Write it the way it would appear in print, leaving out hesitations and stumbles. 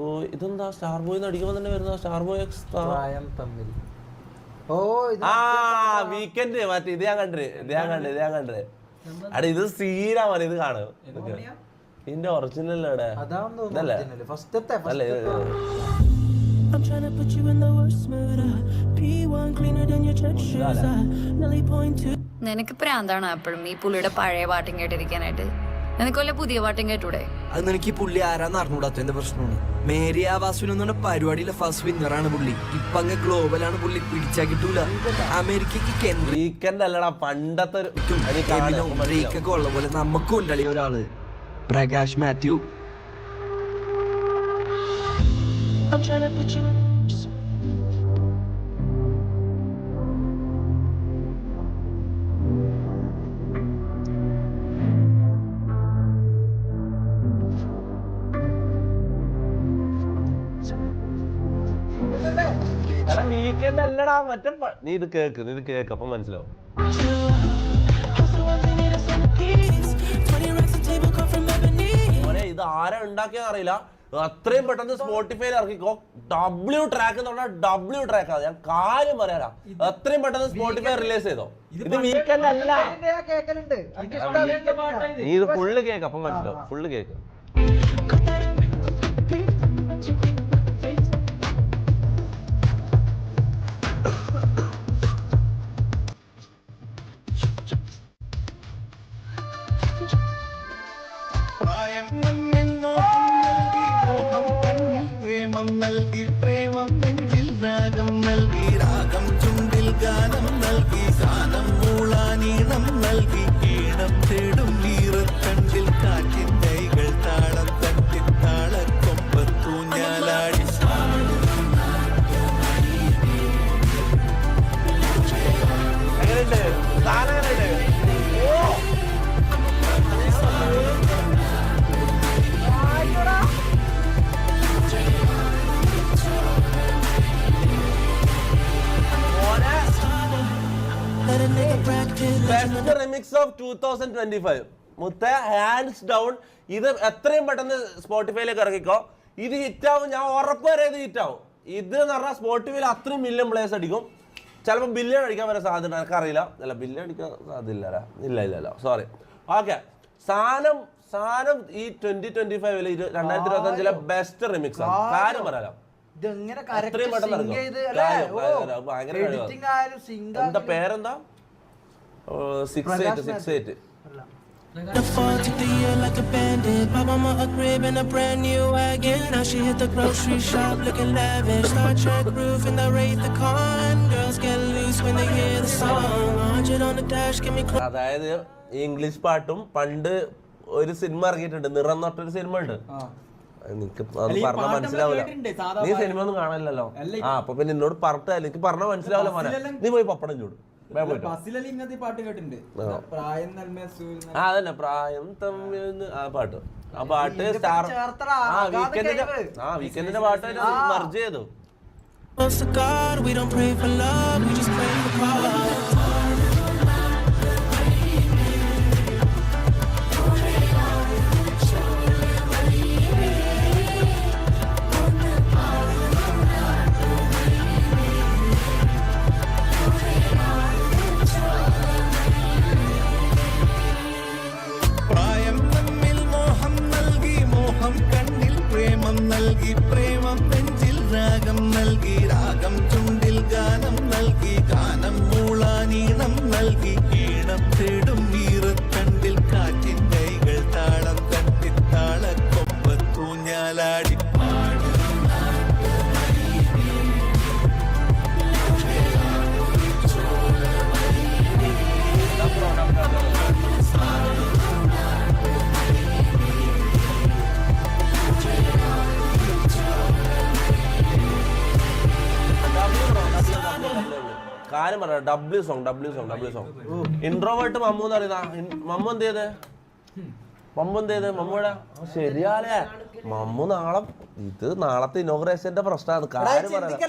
Boy ഇതെന്താ star boy അടിക്കുമ്പോൾ തന്നെ വരുന്ന സ്റ്റാർ ബോയ് വീക്കെൻഡ് മറ്റേ ഇത് ഞാൻ കണ്ടേ അടെ ഇത് സീനാ മതി ഇത് കാണും ഇതിന്റെ ഒറിജിനൽ നിനക്ക് പ്രാന്താണ് എപ്പോഴും ഈ പുള്ളിയുടെ പഴയ പാട്ടും കേട്ടിരിക്കാനായിട്ട്. നിനക്കൊല്ല പുതിയ പാട്ടും കേട്ടൂടെ? അത് നിനക്ക് പുള്ളി ആരാന്ന് അറിഞ്ഞൂടാത്തതിന്റെ പ്രശ്നമാണ്. മേരി ആവാസുവിനൊന്നും പരിപാടിയിലെ ഫസ്റ്റ് വിന്നറാണ് പുള്ളി. ഇപ്പൊ അങ്ങ് ഗ്ലോബലാണ് പുള്ളി, പിടിച്ചാ കിട്ടൂല. അമേരിക്കക്ക് വീക്കെൻഡ് അല്ലടാ പണ്ടത്തെ ബ്രേക്കൊക്കെ ഉള്ള പോലെ നമുക്കും ഉണ്ടളി ഒരാള്, പ്രകാശ് മാത്യു. വീക്കെൻഡ് അല്ലടാ മറ്റേ നീ ഇത് കേക്ക് അപ്പൊ മനസ്സിലാവും. ഇത് ആരാ ഉണ്ടാക്കിയെന്ന് അറിയില്ല. അത്രയും പെട്ടെന്ന് സ്പോട്ടിഫൈയിൽ ഇറക്കിക്കോ. W ട്രാക്ക് എന്ന് പറഞ്ഞാൽ W ട്രാക്ക് ആണ്. ഞാൻ കാര്യം പറയാനാ, അത്രയും പെട്ടെന്ന് സ്പോട്ടിഫൈ റിലീസ് ചെയ്തോ. ഇത് വീക്കെൻഡ് അല്ല, നീ ഇത് ഫുള്ള് കേക്ക് അപ്പൊ മനസ്സിലാവും. Full cake. നൽകി പ്രേമം നെഞ്ചിൽ രാഗം നൽകി, രാഗം ചുണ്ടിൽ ഗാനം നൽകി, ഗാനം മൂളാനീണം നൽകി, ഈണം തേടും ഈറത്തണ്ടിൽ കാറ്റിൻ കൈകൾ താളം തട്ടി താളക്കൊമ്പത്തൂഞ്ഞാലാടി. ബെസ്റ്റ് റിമിക്സ് ഓഫ് 2025 മുത്ത ഹാൻഡ്സ് ഡൗൺ. ഇത് എത്രയും പെട്ടെന്ന് സ്പോട്ടിഫൈയിലേക്ക് ഇറക്കിക്കോ. ഇത് ഹിറ്റാവും, ഞാൻ ഉറപ്പ് വരെ ഇത് ഹിറ്റാവും. ഇത് എന്ന് പറഞ്ഞാൽ സ്പോട്ടിഫൈയിൽ അത്രയും മില്യൺ പ്ലേസ് അടിക്കും. ചിലപ്പോൾ ബില്യൺ അടിക്കാൻ വരെ സാധ്യത, എനിക്കറിയില്ല. അല്ല ബില്യൺ അടിക്കാൻ സാധ്യത ഇല്ല സോറി. ഓക്കെ, സാധനം ഈ 2025 2025 ബെസ്റ്റ് റിമിക്സ് ആണ്. കാര്യം പറയാലോ, എന്താ പേരെന്താ? 68. The fall took the year like a bandit. Pop mama a crib and a brand new wagon. Now she hit the grocery shop looking lavish. Star Trek roof and the Wraith the Con. Girls get loose when they hear the song. 100 on the dash, give me. അതായത് English പാട്ടും പണ്ട് ഒരു cinema ഇറങ്ങിയിട്ടുണ്ട്, നിറം എന്നൊരു cinema ഉണ്ട്. നിനക്ക് അത് പറഞ്ഞാൽ മനസ്സിലാവില്ല, നീ സിനിമ ഒന്നും കാണാനില്ലല്ലോ. അപ്പൊ പിന്നെ എന്നോട് പറഞ്ഞ എനിക്ക് പറഞ്ഞാൽ മനസ്സിലാവില്ല മോനെ. നീ പോയി പപ്പടം ചൂട്. അതന്നെ പ്രായം തമ്മിൽ ആ പാട്ട് സ്റ്റാർ വീക്കെൻഡിന്റെ പാട്ട് മർജ് ചെയ്തു. നൽകി പ്രേമം നെഞ്ചിൽ രാഗം നൽകി, രാഗം ചുണ്ടിൽ ഗാനം നൽകി, ഗാനം മൂളാനീണം നൽകി, ഈണം തേടും ഈറത്തണ്ടിൽ കാറ്റിൻ കൈകൾ താളം തട്ടി താളക്കൊമ്പത്തൂഞ്ഞാലാടി. കാര്യം പറയാം, W സോങ് ഇൻട്രോവേർട്ട് മമ്മു എന്ന് പറയുന്ന മമ്മു എന്ത് ചെയ്ത് മമ്മൂടെ ശരിയാലേ മമ്മു നാളെ ഇത് നാളത്തെ ഇനോഗ്രേഷന്റെ പ്രശ്നമാണ്. കാര്യം പറയാം.